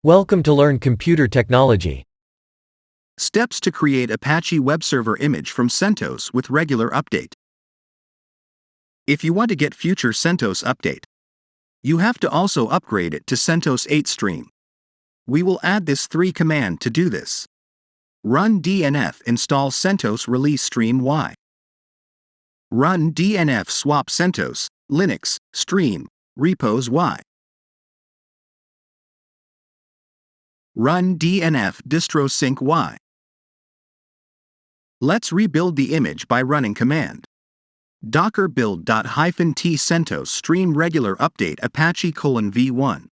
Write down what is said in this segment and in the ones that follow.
Welcome to learn computer technology. Steps to create Apache Webserver Image from CentOS with regular update. If you want to get future CentOS update, you have to also upgrade it to CentOS 8 stream. We will add this 3 command to do this. Run dnf install centos-release-stream y. Run dnf swap CentOS, Linux, stream, repos y. Run dnf distro-sync y. Let's rebuild the image by running command. Docker build.-t centos-stream-regularupdate-apache v1.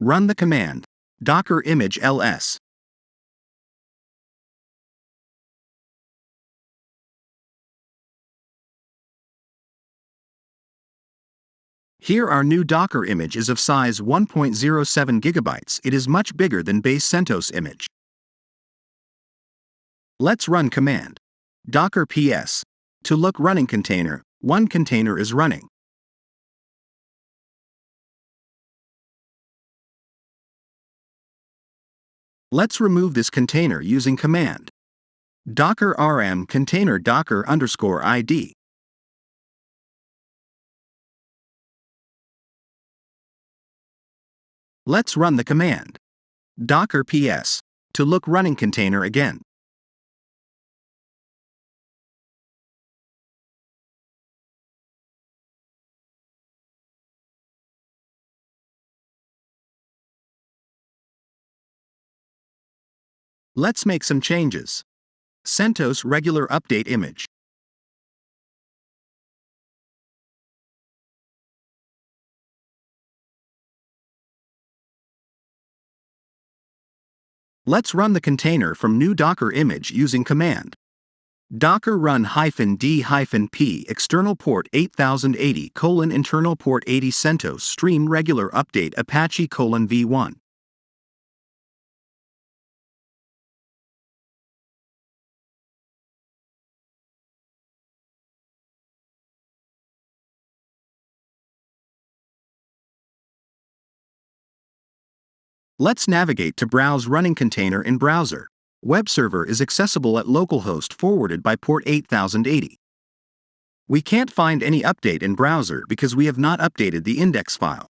Run the command. Docker image ls. Here our new Docker image is of size 1.07 gigabytes. It is much bigger than Base CentOS Image. Let's run command. Docker ps. To look running container, one container is running. Let's remove this container using command. Docker rm container docker _id. Let's run the command. Docker ps. To look running container again. Let's make some changes. CentOS regular update image. Let's run the container from new Docker image using command. Docker run -d-p external port 8080 internal port 80 CentOS stream regular update Apache v1. Let's navigate to browse running container in browser. Web server is accessible at localhost forwarded by port 8080. We can't find any update in browser because we have not updated the index file.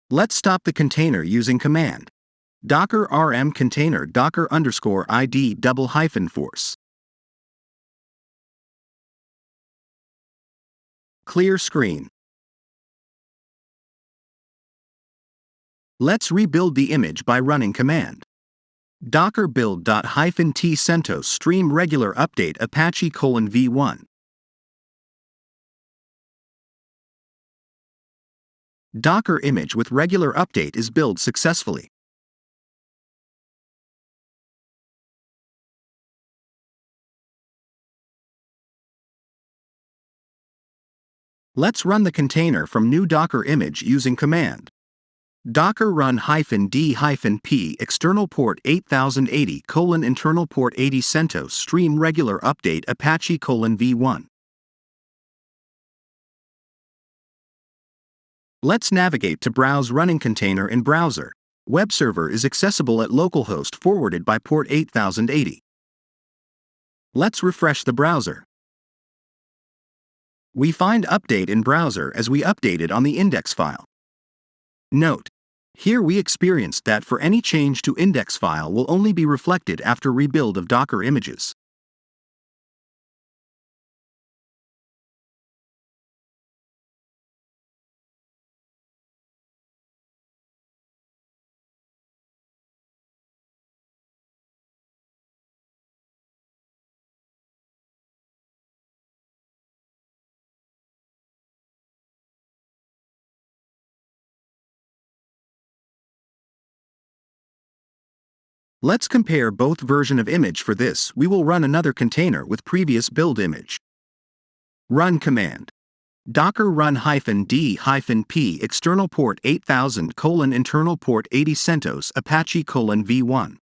Let's stop the container using command. Docker rm container docker _id _force. Clear screen. Let's rebuild the image by running command. Docker build.-t centos-stream-regularupdate-apache v1. Docker image with regular update is built successfully. Let's run the container from new Docker image using command. Docker run -d-p external port 8080 internal port 80 CentOS stream regular update Apache v1. Let's navigate to Browse Running Container in Browser. Web server is accessible at localhost forwarded by port 8080. Let's refresh the browser. We find update in browser as we updated on the index file. Note: here we experienced that for any change to index file will only be reflected after rebuild of Docker images. Let's compare both version of image. For this, we will run another container with previous build image. Run command. Docker run -d-p external port 8000 internal port 80 CentOS Apache v1.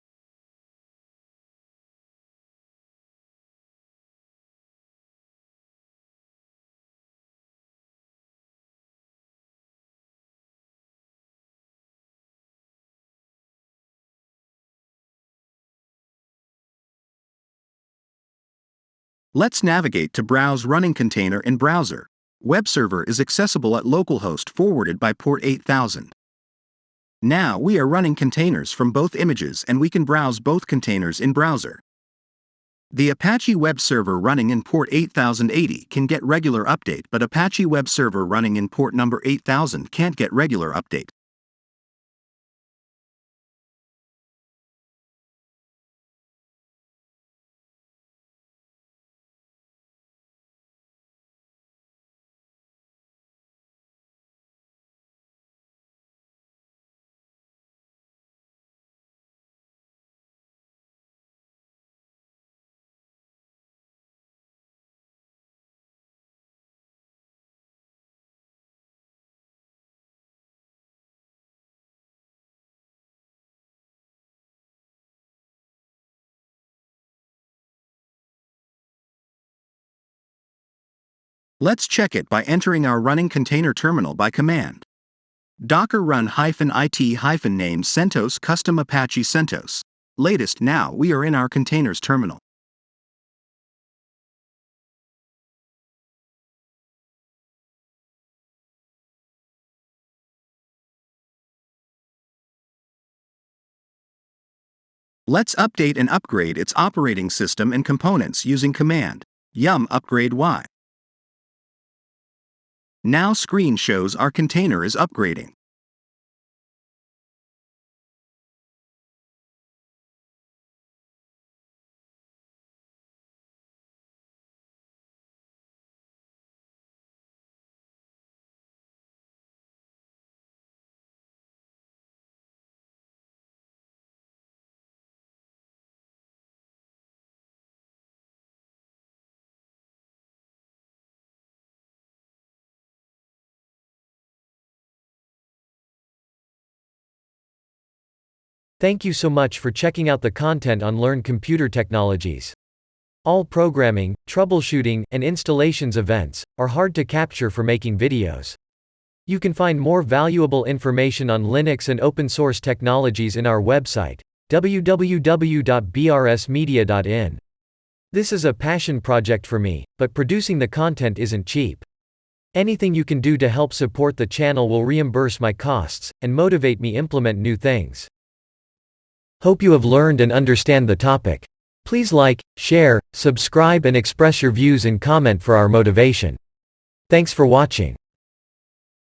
Let's navigate to Browse Running Container in Browser. Web server is accessible at localhost forwarded by port 8000. Now we are running containers from both images and we can browse both containers in browser. The Apache web server running in port 8080 can get regular update, but Apache web server running in port number 8000 can't get regular update. Let's check it by entering our running container terminal by command. Docker run -it-name CentOS custom Apache CentOS. Latest. Now we are in our containers terminal. Let's update and upgrade its operating system and components using command yum upgrade y. Now screen shows our container is upgrading. Thank you so much for checking out the content on Learn Computer Technologies. All programming, troubleshooting, and installations events are hard to capture for making videos. You can find more valuable information on Linux and open source technologies in our website, www.brsmedia.in. This is a passion project for me, but producing the content isn't cheap. Anything you can do to help support the channel will reimburse my costs and motivate me implement new things. Hope you have learned and understand the topic. Please like, share, subscribe and express your views and comment for our motivation. Thanks for watching.